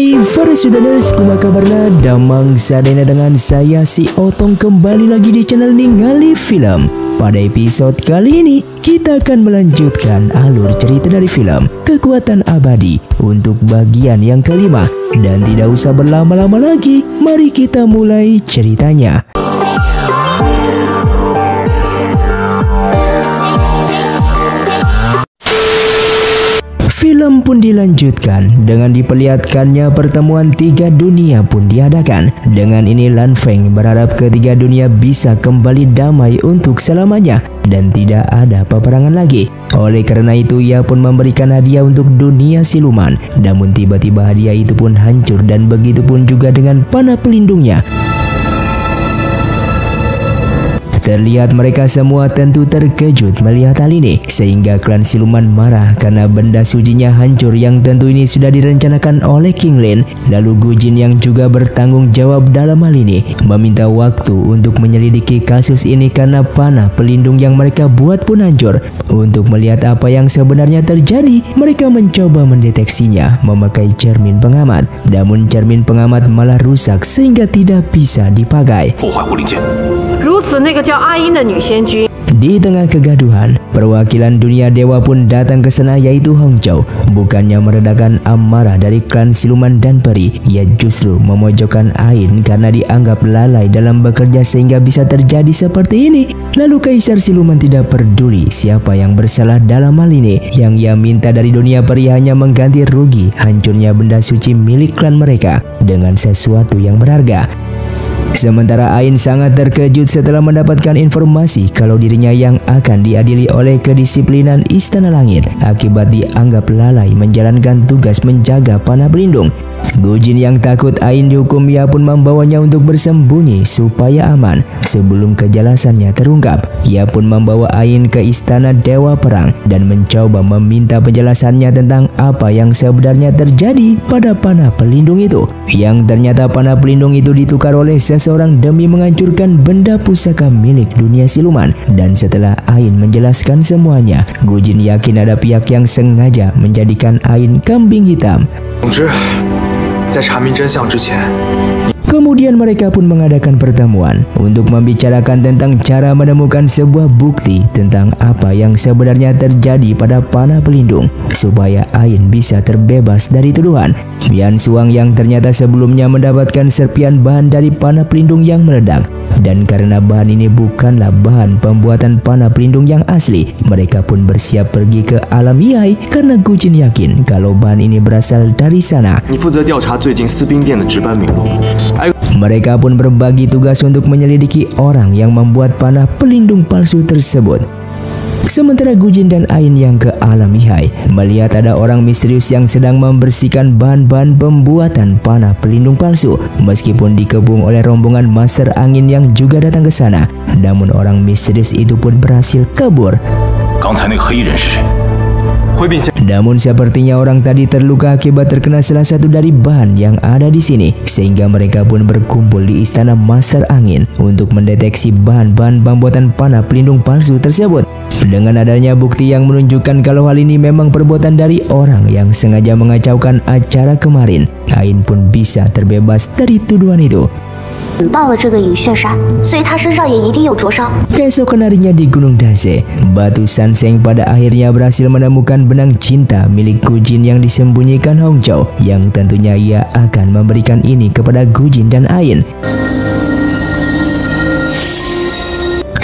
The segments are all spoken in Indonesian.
Hai para sudaners, kumaha kabarna? Damang sadena dengan saya si Otong kembali lagi di channel Ningali Film. Pada episode kali ini kita akan melanjutkan alur cerita dari film Kekuatan Abadi untuk bagian yang kelima. Dan tidak usah berlama-lama lagi, mari kita mulai ceritanya. Film pun dilanjutkan dengan diperlihatkannya pertemuan tiga dunia pun diadakan. Dengan ini Lan Feng berharap ketiga dunia bisa kembali damai untuk selamanya dan tidak ada peperangan lagi. Oleh karena itu ia pun memberikan hadiah untuk dunia siluman. Namun tiba-tiba hadiah itu pun hancur dan begitu pun juga dengan panah pelindungnya. Terlihat mereka semua tentu terkejut melihat hal ini, sehingga klan siluman marah karena benda sucinya hancur yang tentu ini sudah direncanakan oleh King Lin. Lalu Gu Jin yang juga bertanggung jawab dalam hal ini meminta waktu untuk menyelidiki kasus ini karena panah pelindung yang mereka buat pun hancur. Untuk melihat apa yang sebenarnya terjadi, mereka mencoba mendeteksinya memakai cermin pengamat. Namun cermin pengamat malah rusak sehingga tidak bisa dipakai. Di tengah kegaduhan, perwakilan dunia dewa pun datang ke sana yaitu Hong Zhou. Bukannya meredakan amarah dari klan siluman dan peri, ia justru memojokkan Ain karena dianggap lalai dalam bekerja sehingga bisa terjadi seperti ini. Lalu Kaisar Siluman tidak peduli siapa yang bersalah dalam hal ini. Yang ia minta dari dunia peri hanya mengganti rugi hancurnya benda suci milik klan mereka dengan sesuatu yang berharga. Sementara Ain sangat terkejut setelah mendapatkan informasi kalau dirinya yang akan diadili oleh kedisiplinan Istana Langit akibat dianggap lalai menjalankan tugas menjaga panah pelindung. Gu Jin yang takut Ain dihukum, ia pun membawanya untuk bersembunyi supaya aman sebelum kejelasannya terungkap. Ia pun membawa Ain ke Istana Dewa Perang dan mencoba meminta penjelasannya tentang apa yang sebenarnya terjadi pada panah pelindung itu. Yang ternyata panah pelindung itu ditukar oleh seseorang demi menghancurkan benda pusaka milik dunia siluman. Dan setelah Ain menjelaskan semuanya, Gu Jin yakin ada pihak yang sengaja menjadikan Ain kambing hitam. Kemudian mereka pun mengadakan pertemuan untuk membicarakan tentang cara menemukan sebuah bukti tentang apa yang sebenarnya terjadi pada panah pelindung supaya Ain bisa terbebas dari tuduhan. Yan Suang yang ternyata sebelumnya mendapatkan serpian bahan dari panah pelindung yang meledak. Dan karena bahan ini bukanlah bahan pembuatan panah pelindung yang asli, mereka pun bersiap pergi ke alam Yai karena Gu Jin yakin kalau bahan ini berasal dari sana. Mereka pun berbagi tugas untuk menyelidiki orang yang membuat panah pelindung palsu tersebut. Sementara Gu Jin dan Ain yang ke alam Yai melihat ada orang misterius yang sedang membersihkan bahan-bahan pembuatan panah pelindung palsu. Meskipun dikepung oleh rombongan master angin yang juga datang ke sana, namun orang misterius itu pun berhasil kabur. Namun sepertinya orang tadi terluka akibat terkena salah satu dari bahan yang ada di sini, sehingga mereka pun berkumpul di istana Master Angin untuk mendeteksi bahan-bahan pembuatan panah pelindung palsu tersebut. Dengan adanya bukti yang menunjukkan kalau hal ini memang perbuatan dari orang yang sengaja mengacaukan acara kemarin, Ain pun bisa terbebas dari tuduhan itu. Keesokan harinya di Gunung Daze, Batu Sanseng pada akhirnya berhasil menemukan benang cinta milik Gu Jin yang disembunyikan Hong Zhou, yang tentunya ia akan memberikan ini kepada Gu Jin dan Ain.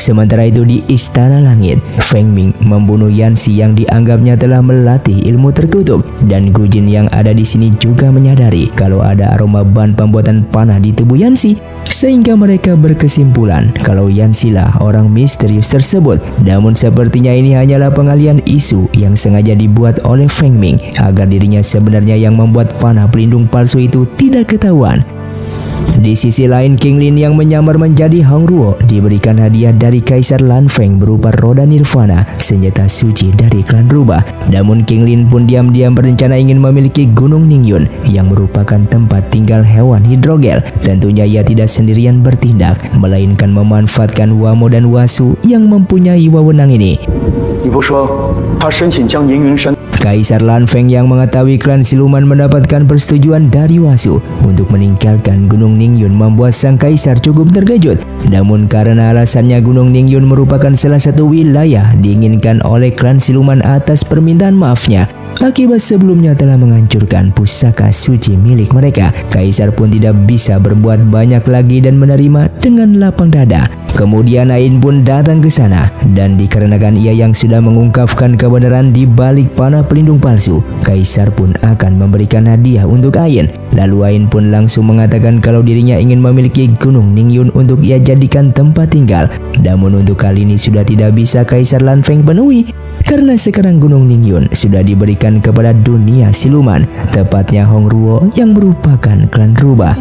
Sementara itu di Istana Langit, Feng Ming membunuh Yanxi yang dianggapnya telah melatih ilmu terkutuk, dan Gu Jin yang ada di sini juga menyadari kalau ada aroma bahan pembuatan panah di tubuh Yanxi, sehingga mereka berkesimpulan kalau Yanxi lah orang misterius tersebut. Namun sepertinya ini hanyalah pengalian isu yang sengaja dibuat oleh Feng Ming agar dirinya sebenarnya yang membuat panah pelindung palsu itu tidak ketahuan. Di sisi lain, King Lin yang menyamar menjadi Hong Ruo diberikan hadiah dari Kaisar Lan Feng berupa roda nirvana, senjata suci dari klan rubah. Namun King Lin pun diam-diam berencana ingin memiliki Gunung Ningyun yang merupakan tempat tinggal hewan hidrogel. Tentunya ia tidak sendirian bertindak, melainkan memanfaatkan Wamo dan Wasu yang mempunyai wewenang ini. Kaisar Lan Feng yang mengetahui klan siluman mendapatkan persetujuan dari Wasu untuk meninggalkan Gunung Ningyun membuat sang kaisar cukup terkejut. Namun karena alasannya Gunung Ningyun merupakan salah satu wilayah diinginkan oleh klan siluman atas permintaan maafnya, akibat sebelumnya telah menghancurkan pusaka suci milik mereka, kaisar pun tidak bisa berbuat banyak lagi dan menerima dengan lapang dada. Kemudian Ain pun datang ke sana, dan dikarenakan ia yang sudah mengungkapkan kebenaran di balik panah pelindung palsu, kaisar pun akan memberikan hadiah untuk Ain. Lalu Ain pun langsung mengatakan kalau dirinya ingin memiliki Gunung Ningyun untuk ia jadikan tempat tinggal. Namun untuk kali ini sudah tidak bisa Kaisar Lan Feng penuhi, karena sekarang Gunung Ningyun sudah diberikan kepada dunia siluman, tepatnya Hongruo yang merupakan klan rubah.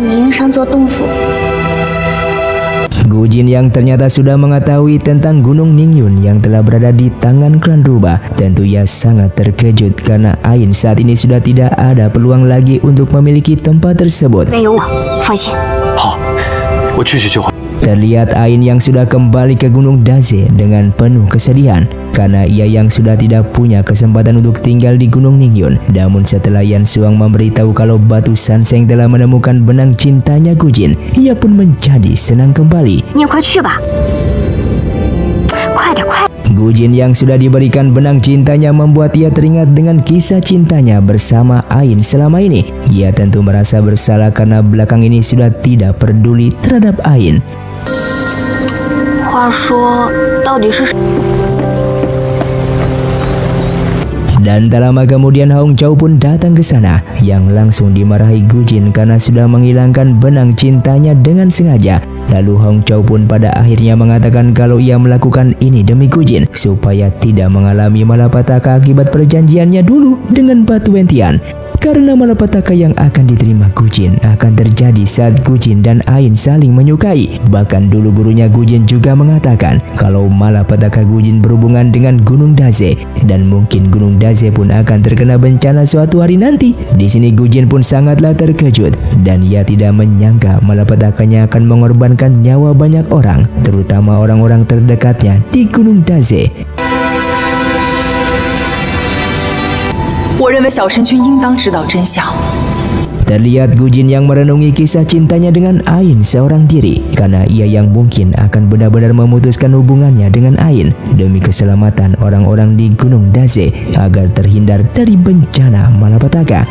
Gujin yang ternyata sudah mengetahui tentang Gunung Ningyun yang telah berada di tangan klan rubah, tentu ia sangat terkejut karena Ain saat ini sudah tidak ada peluang lagi untuk memiliki tempat tersebut. Terlihat Ain yang sudah kembali ke Gunung Daze dengan penuh kesedihan karena ia yang sudah tidak punya kesempatan untuk tinggal di Gunung Ningyun. Namun setelah Yan Suang memberitahu kalau batu Sanseng telah menemukan benang cintanya Gujin, ia pun menjadi senang kembali. Gujin yang sudah diberikan benang cintanya membuat ia teringat dengan kisah cintanya bersama Ain selama ini. Ia tentu merasa bersalah karena belakang ini sudah tidak peduli terhadap Ain. Dan tak lama kemudian Hong Chao pun datang ke sana, yang langsung dimarahi Gujin karena sudah menghilangkan benang cintanya dengan sengaja. Lalu Hong Chao pun pada akhirnya mengatakan kalau ia melakukan ini demi Gujin supaya tidak mengalami malapetaka akibat perjanjiannya dulu dengan Batu Wentian. Karena malapetaka yang akan diterima Gujin akan terjadi saat Gujin dan Ain saling menyukai. Bahkan dulu gurunya Gujin juga mengatakan kalau malapetaka Gujin berhubungan dengan Gunung Daze, dan mungkin Gunung Daze pun akan terkena bencana suatu hari nanti. Di sini Gujin pun sangatlah terkejut dan ia tidak menyangka malapetaka-nya akan mengorbankan nyawa banyak orang, terutama orang-orang terdekatnya di Gunung Daze. Terlihat Gujin yang merenungi kisah cintanya dengan Ain seorang diri, karena ia yang mungkin akan benar-benar memutuskan hubungannya dengan Ain demi keselamatan orang-orang di Gunung Daze agar terhindar dari bencana malapetaka.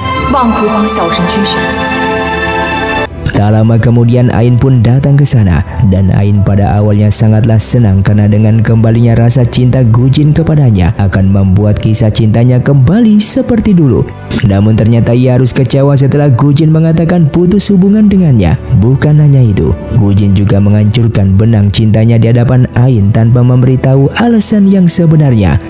Tak lama kemudian Ain pun datang ke sana, dan Ain pada awalnya sangatlah senang karena dengan kembalinya rasa cinta Gujin kepadanya akan membuat kisah cintanya kembali seperti dulu. Namun ternyata ia harus kecewa setelah Gujin mengatakan putus hubungan dengannya. Bukan hanya itu, Gujin juga menghancurkan benang cintanya di hadapan Ain tanpa memberitahu alasan yang sebenarnya.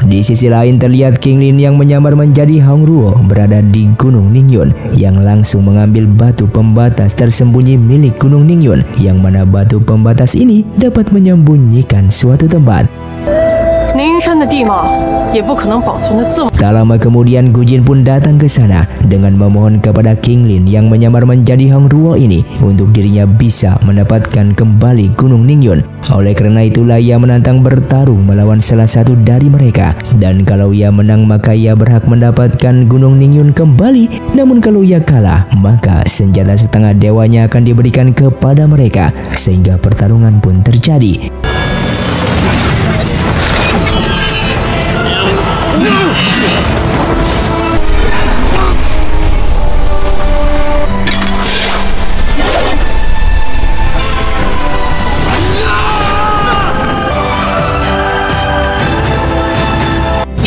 Di sisi lain terlihat King Lin yang menyamar menjadi Hongruo berada di Gunung Ningyun, yang langsung mengambil batu pembatas tersembunyi milik Gunung Ningyun, yang mana batu pembatas ini dapat menyembunyikan suatu tempat. Tak lama kemudian Gujin pun datang ke sana dengan memohon kepada King Lin yang menyamar menjadi Hongruo ini untuk dirinya bisa mendapatkan kembali Gunung Ningyun. Oleh karena itulah ia menantang bertarung melawan salah satu dari mereka, dan kalau ia menang maka ia berhak mendapatkan Gunung Ningyun kembali. Namun kalau ia kalah maka senjata setengah dewanya akan diberikan kepada mereka, sehingga pertarungan pun terjadi.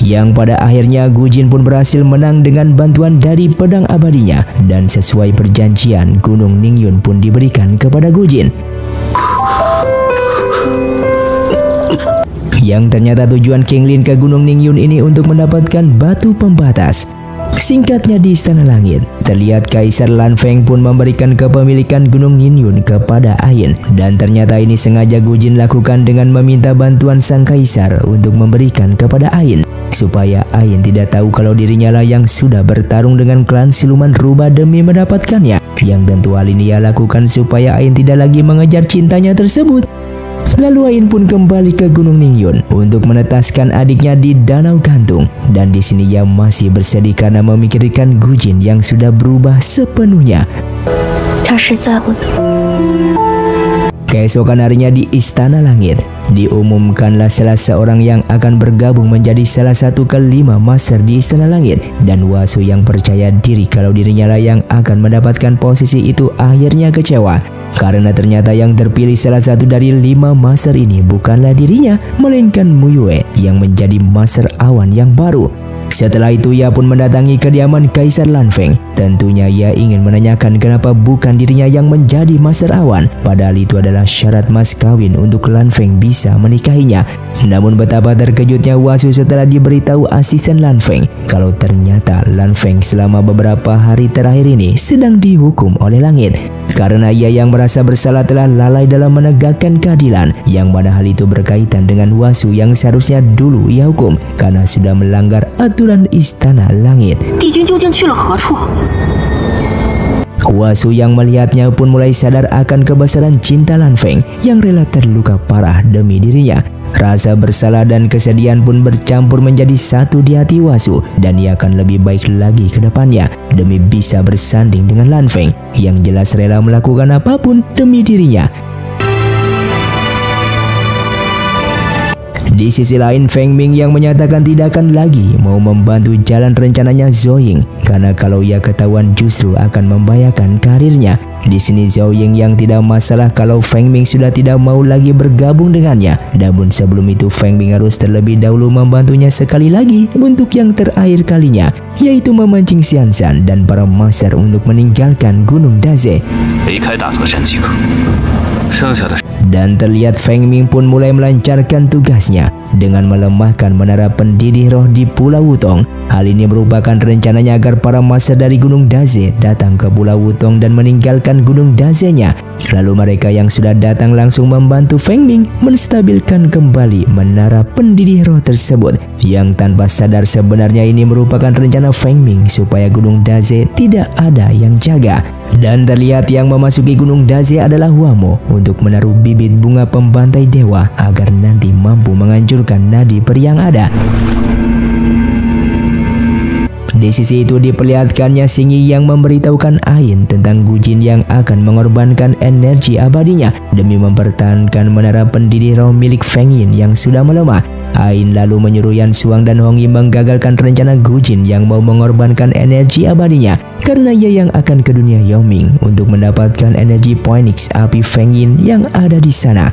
Yang pada akhirnya Gujin pun berhasil menang dengan bantuan dari pedang abadinya, dan sesuai perjanjian Gunung Ningyun pun diberikan kepada Gujin. Yang ternyata tujuan King Lin ke Gunung Ningyun ini untuk mendapatkan batu pembatas. Singkatnya di Istana Langit, terlihat Kaisar Lan Feng pun memberikan kepemilikan Gunung Ningyun kepada Ain, dan ternyata ini sengaja Gujin lakukan dengan meminta bantuan sang Kaisar untuk memberikan kepada Ain, supaya Ain tidak tahu kalau dirinya lah yang sudah bertarung dengan klan siluman rubah demi mendapatkannya. Yang tentu hal ini ia lakukan supaya Ain tidak lagi mengejar cintanya tersebut. Lalu Ain pun kembali ke Gunung Ningyun untuk menetaskan adiknya di Danau Gantung. Dan di sini ia masih bersedih karena memikirkan Gujin yang sudah berubah sepenuhnya. Keesokan harinya di Istana Langit, diumumkanlah salah seorang yang akan bergabung menjadi salah satu kelima master di Istana Langit. Dan Wasu yang percaya diri kalau dirinya lah yang akan mendapatkan posisi itu akhirnya kecewa. Karena ternyata yang terpilih salah satu dari 5 master ini bukanlah dirinya, melainkan Muyue yang menjadi master awan yang baru. Setelah itu ia pun mendatangi kediaman Kaisar Lanfeng. Tentunya ia ingin menanyakan kenapa bukan dirinya yang menjadi master awan, padahal itu adalah syarat mas kawin untuk Lanfeng bisa menikahinya. Namun betapa terkejutnya Wasu setelah diberitahu asisten Lanfeng kalau ternyata Lanfeng selama beberapa hari terakhir ini sedang dihukum oleh langit. Karena ia yang merasa bersalah telah lalai dalam menegakkan keadilan, yang mana hal itu berkaitan dengan Wasu yang seharusnya dulu ia hukum karena sudah melanggar aturan Istana Langit. Wasu yang melihatnya pun mulai sadar akan kebesaran cinta Lanfeng yang rela terluka parah demi dirinya. Rasa bersalah dan kesedihan pun bercampur menjadi satu di hati Wasu, dan ia akan lebih baik lagi ke depannya demi bisa bersanding dengan Lanfeng yang jelas rela melakukan apapun demi dirinya. Di sisi lain, Feng Ming yang menyatakan tidak akan lagi mau membantu jalan rencananya Zhou Ying, karena kalau ia ketahuan justru akan membahayakan karirnya. Di sini Zhou Ying yang tidak masalah kalau Feng Ming sudah tidak mau lagi bergabung dengannya. Namun sebelum itu Feng Ming harus terlebih dahulu membantunya sekali lagi untuk yang terakhir kalinya, yaitu memancing Xian Shan dan para master untuk meninggalkan Gunung Daze. Dan terlihat Feng Ming pun mulai melancarkan tugasnya dengan melemahkan menara pendidih roh di Pulau Wutong. Hal ini merupakan rencananya agar para master dari Gunung Daze datang ke Pulau Wutong dan meninggalkan Gunung Daze-nya. Lalu mereka yang sudah datang langsung membantu Feng Ming menstabilkan kembali menara pendidih roh tersebut, yang tanpa sadar sebenarnya ini merupakan rencana Feng Ming supaya Gunung Daze tidak ada yang jaga. Dan terlihat yang memasuki Gunung Daze adalah Wamo untuk menaruh bibit bunga pembantai dewa agar nanti mampu menghancurkan nadi peri yang ada. Di sisi itu diperlihatkannya Xingyi yang memberitahukan Ain tentang Gujin yang akan mengorbankan energi abadinya demi mempertahankan menara pendidih roh milik Feng Yin yang sudah melemah. Ain lalu menyuruh Yan Xuang dan Hong Yi menggagalkan rencana Gujin yang mau mengorbankan energi abadinya, karena ia yang akan ke dunia Yoming untuk mendapatkan energi Phoenix api Feng Yin yang ada di sana.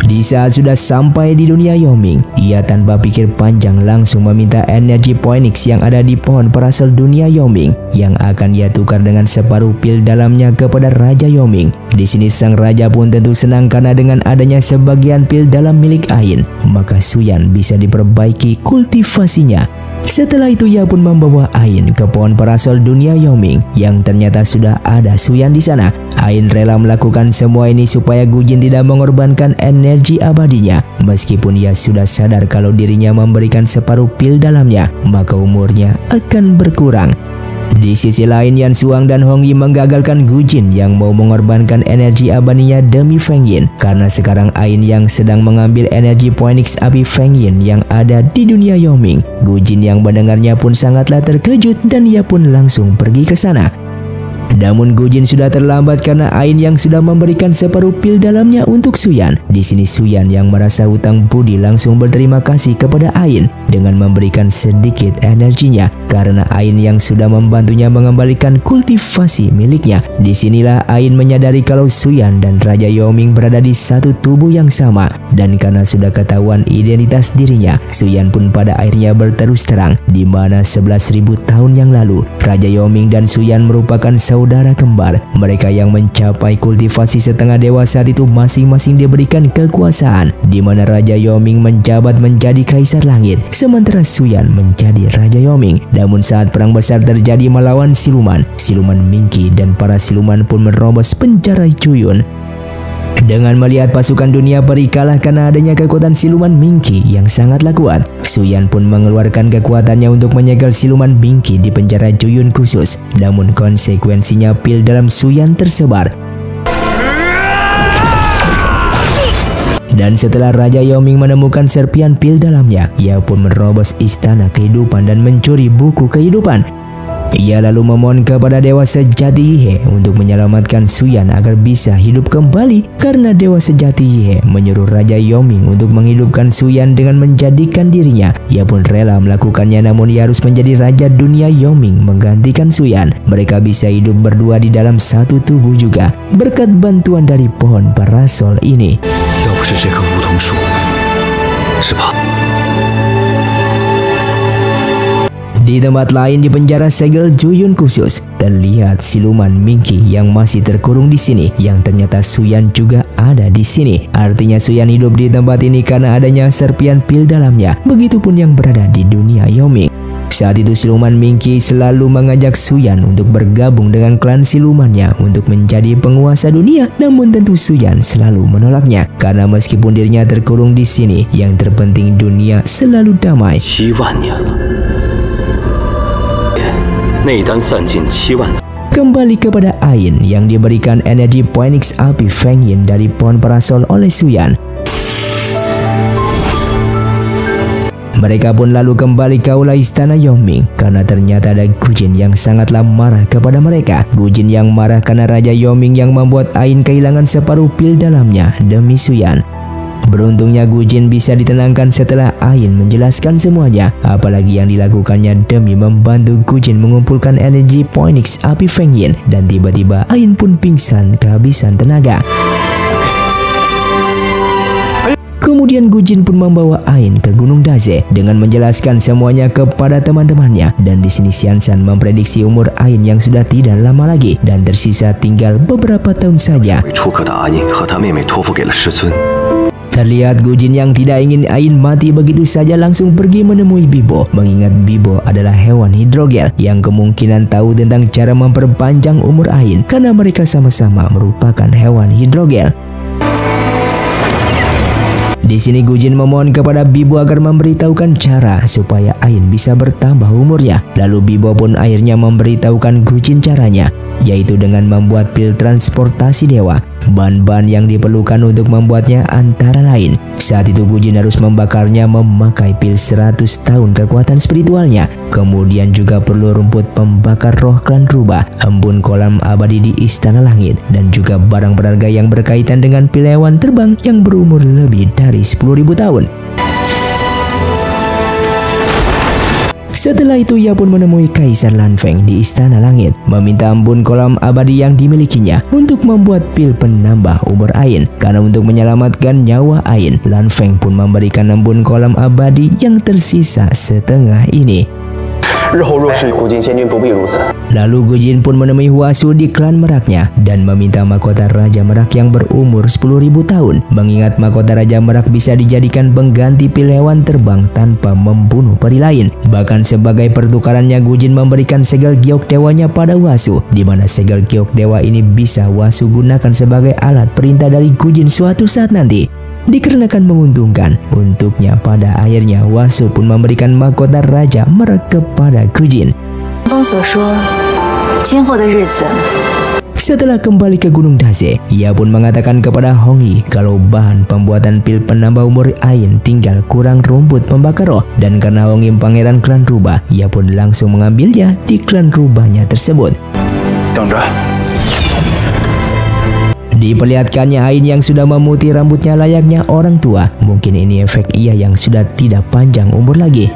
Di saat sudah sampai di dunia Yoming, ia tanpa pikir panjang langsung meminta energi Phoenix yang ada di pohon parasol dunia Yoming yang akan ia tukar dengan separuh pil dalamnya kepada Raja Yoming. Di sini sang raja pun tentu senang karena dengan adanya sebagian pil dalam milik Ain, maka Suyan bisa diperbaiki kultivasinya. Setelah itu ia pun membawa Ain ke pohon parasol dunia Yoming yang ternyata sudah ada Suyan di sana. Ain rela melakukan semua ini supaya Gujin tidak mengorbankan energi abadinya, meskipun ia sudah sadar kalau dirinya memberikan separuh pil dalamnya, maka umurnya akan berkurang. Di sisi lain, Yan Xuang dan Hong Yi menggagalkan Gujin yang mau mengorbankan energi abadinya demi Feng Yin, karena sekarang Ain yang sedang mengambil energi Phoenix api Feng Yin yang ada di dunia Yoming. Gujin yang mendengarnya pun sangatlah terkejut dan ia pun langsung pergi ke sana. Namun Gujin sudah terlambat karena Ain yang sudah memberikan separuh pil dalamnya untuk Suyan. Di sini Suyan yang merasa hutang budi langsung berterima kasih kepada Ain dengan memberikan sedikit energinya karena Ain yang sudah membantunya mengembalikan kultivasi miliknya. Disinilah Ain menyadari kalau Suyan dan Raja Yoming berada di satu tubuh yang sama, dan karena sudah ketahuan identitas dirinya, Suyan pun pada akhirnya berterus terang di mana 11.000 tahun yang lalu Raja Yoming dan Suyan merupakan saudara kembar. Mereka yang mencapai kultivasi setengah dewa saat itu masing-masing diberikan kekuasaan, di mana Raja Yoming menjabat menjadi Kaisar Langit, sementara Suyan menjadi Raja Yoming. Namun saat perang besar terjadi melawan siluman Minqi dan para siluman pun menerobos penjara Cuyun. Dengan melihat pasukan dunia peri kalah karena adanya kekuatan siluman Minqi yang sangatlah kuat, Suyan pun mengeluarkan kekuatannya untuk menyegel siluman Minqi di penjara Cuyun khusus. Namun konsekuensinya pil dalam Suyan tersebar. Dan setelah Raja Yoming menemukan serpian pil dalamnya, ia pun menerobos istana kehidupan dan mencuri buku kehidupan. Ia lalu memohon kepada Dewa Sejati Yihe untuk menyelamatkan Suyan agar bisa hidup kembali, karena Dewa Sejati Yihe menyuruh Raja Yoming untuk menghidupkan Suyan dengan menjadikan dirinya. Ia pun rela melakukannya, namun ia harus menjadi Raja Dunia Yoming menggantikan Suyan. Mereka bisa hidup berdua di dalam satu tubuh juga berkat bantuan dari pohon parasol ini. Di tempat lain di penjara segel Juyun khusus, terlihat siluman Minky yang masih terkurung di sini, yang ternyata Suyan juga ada di sini. Artinya Suyan hidup di tempat ini karena adanya serpian pil dalamnya. Begitupun yang berada di dunia Yoming. Saat itu siluman Minky selalu mengajak Suyan untuk bergabung dengan klan silumannya untuk menjadi penguasa dunia. Namun tentu Suyan selalu menolaknya, karena meskipun dirinya terkurung di sini, yang terpenting dunia selalu damai. Kembali kepada Ain yang diberikan energi Phoenix api Feng Yin dari pohon parasol oleh Suyan. Mereka pun lalu kembali ke aula istana Yoming karena ternyata ada Gujin yang sangatlah marah kepada mereka. Gujin yang marah karena Raja Yoming yang membuat Ain kehilangan separuh pil dalamnya demi Suyan. Beruntungnya Gujin bisa ditenangkan setelah Ain menjelaskan semuanya, apalagi yang dilakukannya demi membantu Gujin mengumpulkan energi Phoenix api Feng Yin, dan tiba-tiba Ain pun pingsan kehabisan tenaga. Kemudian Gujin pun membawa Ain ke Gunung Daze dengan menjelaskan semuanya kepada teman-temannya, dan di sini Xianzhan memprediksi umur Ain yang sudah tidak lama lagi dan tersisa tinggal beberapa tahun saja. Terlihat Gujin yang tidak ingin Ain mati begitu saja langsung pergi menemui Bibo, mengingat Bibo adalah hewan hidrogel yang kemungkinan tahu tentang cara memperpanjang umur Ain karena mereka sama-sama merupakan hewan hidrogel. Di sini Gujin memohon kepada Bibo agar memberitahukan cara supaya Ain bisa bertambah umurnya. Lalu Bibo pun akhirnya memberitahukan Gujin caranya, yaitu dengan membuat pil transportasi dewa. Bahan-bahan yang diperlukan untuk membuatnya antara lain, saat itu Gujin harus membakarnya memakai pil 100 tahun kekuatan spiritualnya. Kemudian juga perlu rumput pembakar roh klan rubah, embun kolam abadi di istana langit, dan juga barang berharga yang berkaitan dengan pil hewan terbang yang berumur lebih dari 10.000 tahun. Setelah itu ia pun menemui Kaisar Lanfeng di Istana Langit, meminta embun kolam abadi yang dimilikinya untuk membuat pil penambah umur Ain. Karena untuk menyelamatkan nyawa Ain, Lanfeng pun memberikan embun kolam abadi yang tersisa setengah ini. Lalu Gujin pun menemui Huasu di klan Meraknya dan meminta mahkota Raja Merak yang berumur 10.000 tahun, mengingat mahkota Raja Merak bisa dijadikan pengganti pil hewan terbang tanpa membunuh peri lain. Bahkan sebagai pertukarannya Gujin memberikan segel giok dewanya pada Huasu, di mana segel giok dewa ini bisa Huasu gunakan sebagai alat perintah dari Gujin suatu saat nanti. Dikarenakan menguntungkan untuknya, pada akhirnya Huasu pun memberikan mahkota Raja Merak kepada Gujin. Setelah kembali ke Gunung Daze, ia pun mengatakan kepada Hongyi kalau bahan pembuatan pil penambah umur Ain tinggal kurang rumput pembakar roh, dan karena Hongyi pangeran klan rubah, ia pun langsung mengambilnya di klan rubahnya tersebut. Diperlihatkannya Ain yang sudah memutih rambutnya layaknya orang tua. Mungkin ini efek ia yang sudah tidak panjang umur lagi.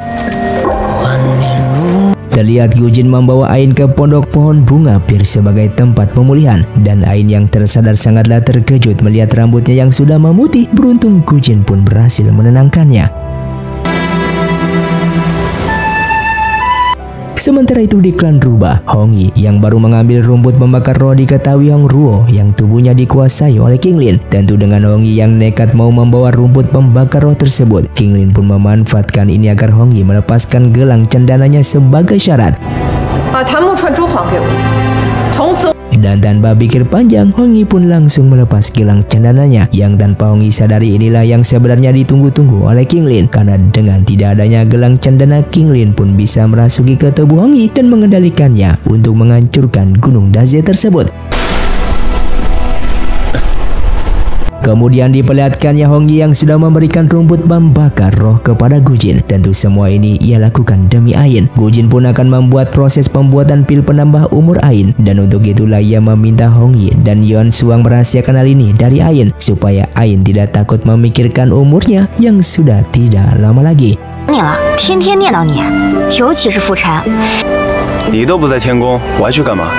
Terlihat Gujin membawa Ain ke pondok pohon bunga pir sebagai tempat pemulihan, dan Ain yang tersadar sangatlah terkejut melihat rambutnya yang sudah memutih. Beruntung Gujin pun berhasil menenangkannya. Sementara itu di klan rubah, Hongyi yang baru mengambil rumput pembakar roh diketahui Hong Ruo yang tubuhnya dikuasai oleh King Lin. Tentu dengan Hongyi yang nekat mau membawa rumput pembakar roh tersebut, King Lin pun memanfaatkan ini agar Hongyi melepaskan gelang cendananya sebagai syarat. Dan tanpa pikir panjang, Hongyi pun langsung melepas gelang cendananya, yang tanpa Hongyi sadari inilah yang sebenarnya ditunggu-tunggu oleh King Lin. Karena dengan tidak adanya gelang cendana, King Lin pun bisa merasuki ke tubuh Hongyi dan mengendalikannya untuk menghancurkan Gunung Daze tersebut. Kemudian diperlihatkannya Hongyi yang sudah memberikan rumput membakar roh kepada Gujin. Tentu semua ini ia lakukan demi Ain. Gujin pun akan membuat proses pembuatan pil penambah umur Ain, dan untuk itulah ia meminta Hongyi dan Yuan Shuang merahasiakan hal ini dari Ain supaya Ain tidak takut memikirkan umurnya yang sudah tidak lama lagi. 你了，天天念叨你，尤其是傅晨。你都不在天宫，我还去干嘛？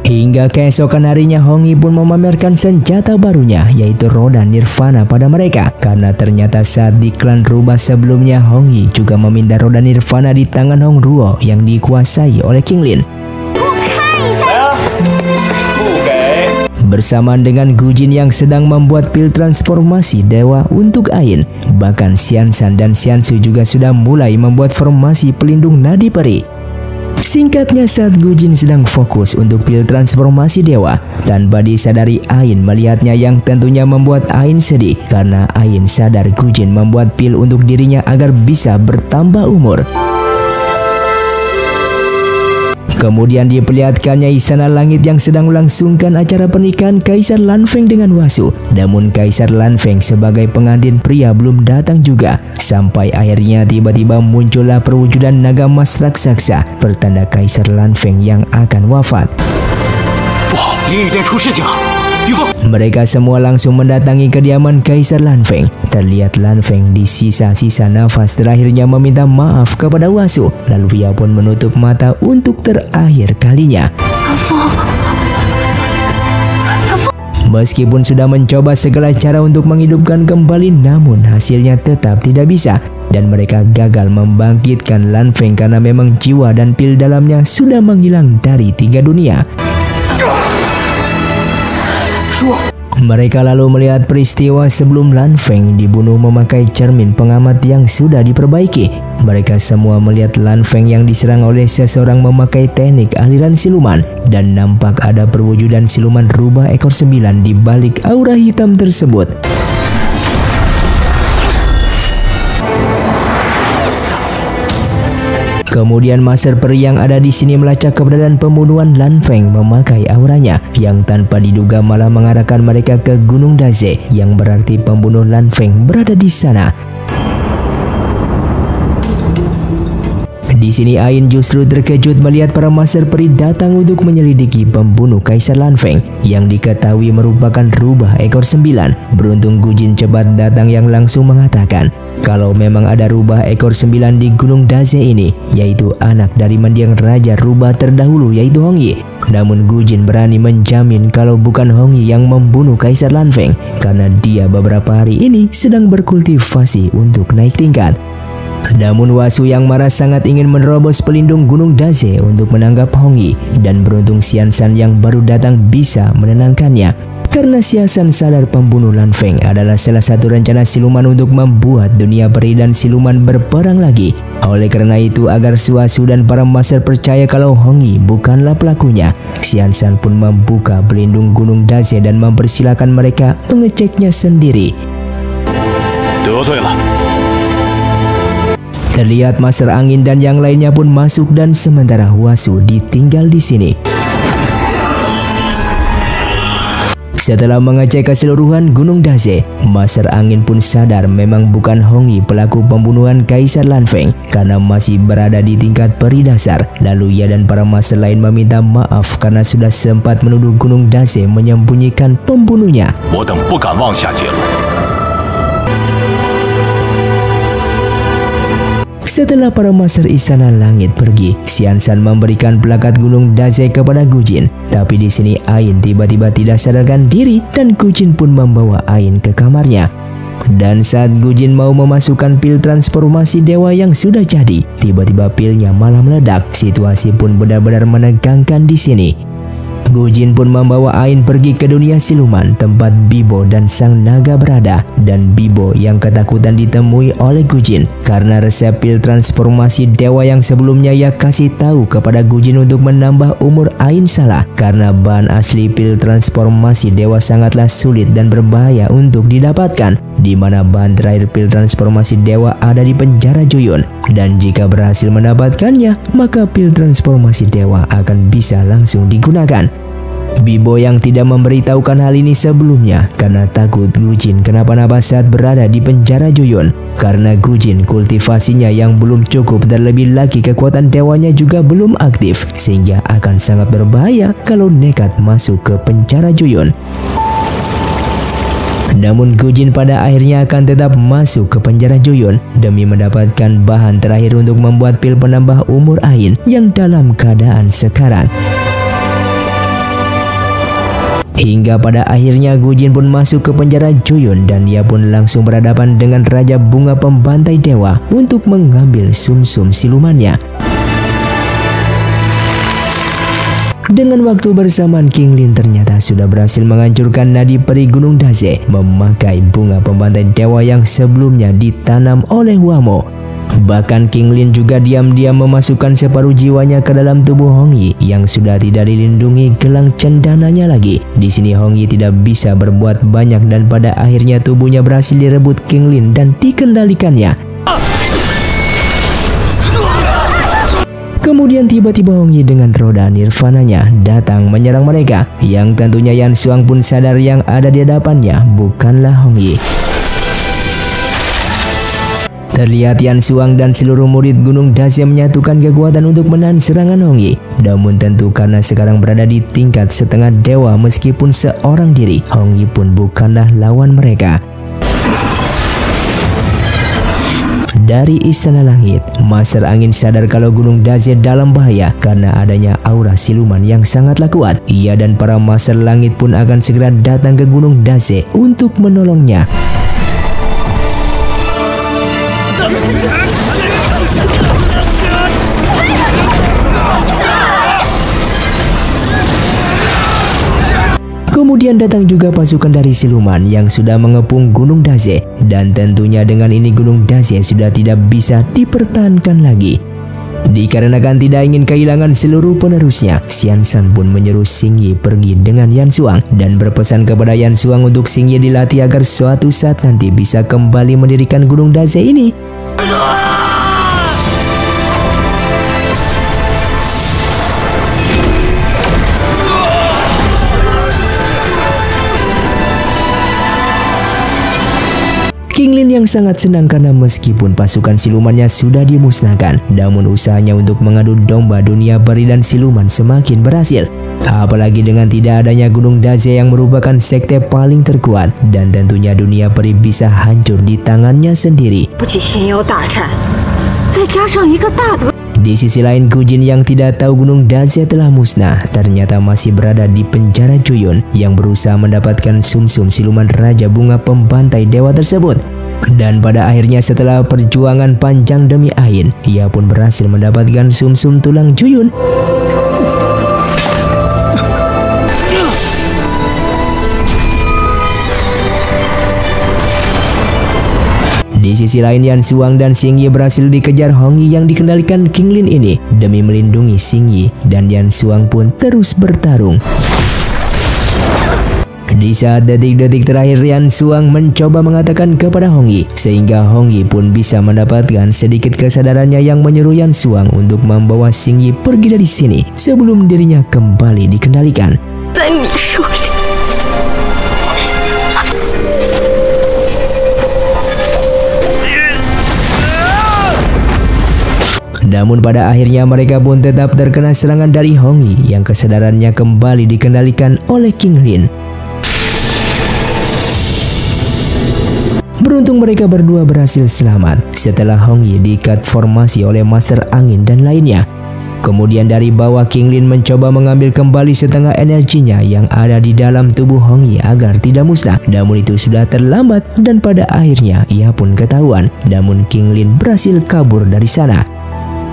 Hingga keesokan harinya Hongyi pun memamerkan senjata barunya, yaitu roda nirvana pada mereka. Karena ternyata saat di klan rubah sebelumnya, Hongyi juga meminta roda nirvana di tangan Hong Ruo yang dikuasai oleh King Lin. Bersamaan dengan Gujin yang sedang membuat pil transformasi dewa untuk Ain, bahkan Xiansan dan Xiansu juga sudah mulai membuat formasi pelindung nadi peri. Singkatnya, saat Gujin sedang fokus untuk pil transformasi dewa, tanpa disadari Ain melihatnya yang tentunya membuat Ain sedih karena Ain sadar Gujin membuat pil untuk dirinya agar bisa bertambah umur. Kemudian diperlihatkannya istana langit yang sedang melangsungkan acara pernikahan Kaisar Lan Feng dengan Wasu. Namun Kaisar Lan Feng sebagai pengantin pria belum datang juga. Sampai akhirnya tiba-tiba muncullah perwujudan naga emas raksasa, pertanda Kaisar Lan Feng yang akan wafat. Mereka semua langsung mendatangi kediaman Kaisar Lan Feng. Terlihat Lan Feng di sisa-sisa nafas terakhirnya meminta maaf kepada Wasu. Lalu ia pun menutup mata untuk terakhir kalinya. Meskipun sudah mencoba segala cara untuk menghidupkan kembali, namun hasilnya tetap tidak bisa. Dan mereka gagal membangkitkan Lan Feng karena memang jiwa dan pil dalamnya sudah menghilang dari 3 dunia. Mereka lalu melihat peristiwa sebelum Lan Feng dibunuh memakai cermin pengamat yang sudah diperbaiki. Mereka semua melihat Lan Feng yang diserang oleh seseorang memakai teknik aliran siluman, dan nampak ada perwujudan siluman rubah ekor 9 di balik aura hitam tersebut. Kemudian Master Peri yang ada di sini melacak keberadaan pembunuhan Lan Feng memakai auranya, yang tanpa diduga malah mengarahkan mereka ke Gunung Daze, yang berarti pembunuh Lan Feng berada di sana. Di sini Ain justru terkejut melihat para Master Peri datang untuk menyelidiki pembunuh Kaisar Lan Feng yang diketahui merupakan rubah ekor 9. Beruntung Gujin cepat datang yang langsung mengatakan kalau memang ada rubah ekor 9 di Gunung Daze ini, yaitu anak dari mendiang raja rubah terdahulu yaitu Hongyi. Namun Gujin berani menjamin kalau bukan Hongyi yang membunuh Kaisar Lan Feng karena dia beberapa hari ini sedang berkultivasi untuk naik tingkat. Namun Wasu yang marah sangat ingin menerobos pelindung Gunung Daze untuk menangkap Hongyi, dan beruntung Xiansan yang baru datang bisa menenangkannya. Karena Xiansan sadar pembunuh Lan Feng adalah salah satu rencana siluman untuk membuat dunia peri dan siluman berperang lagi. Oleh karena itu, agar Wasu dan para master percaya kalau Hongyi bukanlah pelakunya, Xiansan pun membuka pelindung Gunung Daze dan mempersilahkan mereka mengeceknya sendiri. Terlihat Master Angin dan yang lainnya pun masuk, dan sementara Wasu ditinggal di sini. Setelah mengecek keseluruhan Gunung Daze, Master Angin pun sadar memang bukan Hongyi pelaku pembunuhan Kaisar Lan Feng karena masih berada di tingkat peri dasar. Lalu ia dan para master lain meminta maaf karena sudah sempat menuduh Gunung Daze menyembunyikan pembunuhnya. Setelah para master istana langit pergi, Xiansan memberikan plakat Gunung Daze kepada Gujin. Tapi di sini Ain tiba-tiba tidak sadarkan diri dan Gujin pun membawa Ain ke kamarnya. Dan saat Gujin mau memasukkan pil transformasi dewa yang sudah jadi, tiba-tiba pilnya malah meledak. Situasi pun benar-benar menegangkan di sini. Gujin pun membawa Ain pergi ke dunia siluman tempat Bibo dan sang naga berada, dan Bibo yang ketakutan ditemui oleh Gujin karena resep pil transformasi dewa yang sebelumnya ia kasih tahu kepada Gujin untuk menambah umur Ain salah, karena bahan asli pil transformasi dewa sangatlah sulit dan berbahaya untuk didapatkan, di mana bahan terakhir pil transformasi dewa ada di penjara Juyun, dan jika berhasil mendapatkannya maka pil transformasi dewa akan bisa langsung digunakan. Bibo yang tidak memberitahukan hal ini sebelumnya karena takut Gujin kenapa-napa saat berada di penjara Joyon. Karena Gujin kultivasinya yang belum cukup, terlebih lagi kekuatan dewanya juga belum aktif, sehingga akan sangat berbahaya kalau nekat masuk ke penjara Joyon. Namun Gujin pada akhirnya akan tetap masuk ke penjara Joyon demi mendapatkan bahan terakhir untuk membuat pil penambah umur Ain yang dalam keadaan sekarat. Hingga pada akhirnya Gujin pun masuk ke penjara Joyon dan ia pun langsung berhadapan dengan Raja Bunga Pembantai Dewa untuk mengambil sumsum silumannya. Dengan waktu bersamaan, King Lin ternyata sudah berhasil menghancurkan nadi peri Gunung Daze memakai bunga pembantai dewa yang sebelumnya ditanam oleh Wamo. Bahkan King Lin juga diam-diam memasukkan separuh jiwanya ke dalam tubuh Hong Yi yang sudah tidak dilindungi gelang cendananya lagi. Di sini Hong Yi tidak bisa berbuat banyak dan pada akhirnya tubuhnya berhasil direbut King Lin dan dikendalikannya. Kemudian tiba-tiba Hong Yi dengan roda nirvananya datang menyerang mereka, yang tentunya Yan Xuang pun sadar yang ada di hadapannya bukanlah Hong Yi. Terlihat Yan Xuang dan seluruh murid Gunung Daze menyatukan kekuatan untuk menahan serangan Hong Yi. Namun tentu karena sekarang berada di tingkat setengah dewa meskipun seorang diri, Hong Yi pun bukanlah lawan mereka. Dari Istana Langit, Master Angin sadar kalau Gunung Daze dalam bahaya karena adanya aura siluman yang sangatlah kuat. Ia dan para Master Langit pun akan segera datang ke Gunung Daze untuk menolongnya. Kemudian datang juga pasukan dari siluman yang sudah mengepung Gunung Daze, dan tentunya dengan ini Gunung Daze sudah tidak bisa dipertahankan lagi. Dikarenakan tidak ingin kehilangan seluruh penerusnya, Xian Shan pun menyuruh Xing Yi pergi dengan Yan Xuang dan berpesan kepada Yan Xuang untuk Xing Yi dilatih agar suatu saat nanti bisa kembali mendirikan Gunung Daze ini. King Lin yang sangat senang karena meskipun pasukan silumannya sudah dimusnahkan, namun usahanya untuk mengadu domba dunia peri dan siluman semakin berhasil. Apalagi dengan tidak adanya Gunung Daze yang merupakan sekte paling terkuat, dan tentunya dunia peri bisa hancur di tangannya sendiri. Di sisi lain, Gujin yang tidak tahu Gunung Daze telah musnah ternyata masih berada di penjara Joyon yang berusaha mendapatkan sumsum siluman Raja Bunga Pembantai Dewa tersebut. Dan pada akhirnya setelah perjuangan panjang demi Ain, ia pun berhasil mendapatkan sumsum tulang Juyun. Di sisi lain, Yan Xuang dan Xing Yi berhasil dikejar Hong Yi yang dikendalikan King Lin ini. Demi melindungi Xing Yi, dan Yan Xuang pun terus bertarung. Di saat detik-detik terakhir, Yan Xuang mencoba mengatakan kepada Hong Yi, sehingga Hong Yi pun bisa mendapatkan sedikit kesadarannya yang menyuruh Yan Xuang untuk membawa Xing Yi pergi dari sini sebelum dirinya kembali dikendalikan. Namun pada akhirnya mereka pun tetap terkena serangan dari Hong Yi yang kesadarannya kembali dikendalikan oleh King Lin. Beruntung mereka berdua berhasil selamat setelah Hong Yi diikat formasi oleh Master Angin dan lainnya. Kemudian dari bawah, King Lin mencoba mengambil kembali setengah energinya yang ada di dalam tubuh Hong Yi agar tidak musnah. Namun itu sudah terlambat dan pada akhirnya ia pun ketahuan. Namun King Lin berhasil kabur dari sana.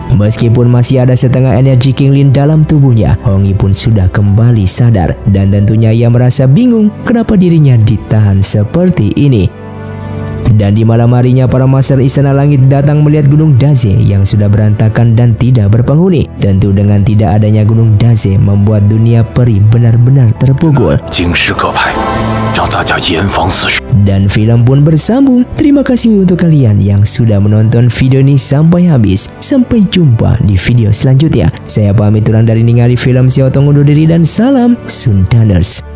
Meskipun masih ada setengah energi King Lin dalam tubuhnya, Hong Yi pun sudah kembali sadar dan tentunya ia merasa bingung kenapa dirinya ditahan seperti ini. Dan di malam harinya para master Istana Langit datang melihat Gunung Daze yang sudah berantakan dan tidak berpenghuni. Tentu dengan tidak adanya Gunung Daze membuat dunia peri benar-benar terpukul. Dan film pun bersambung. Terima kasih untuk kalian yang sudah menonton video ini sampai habis. Sampai jumpa di video selanjutnya. Saya pamit undur diri, ningali film Xiao Tong undur diri dan salam Sundaners.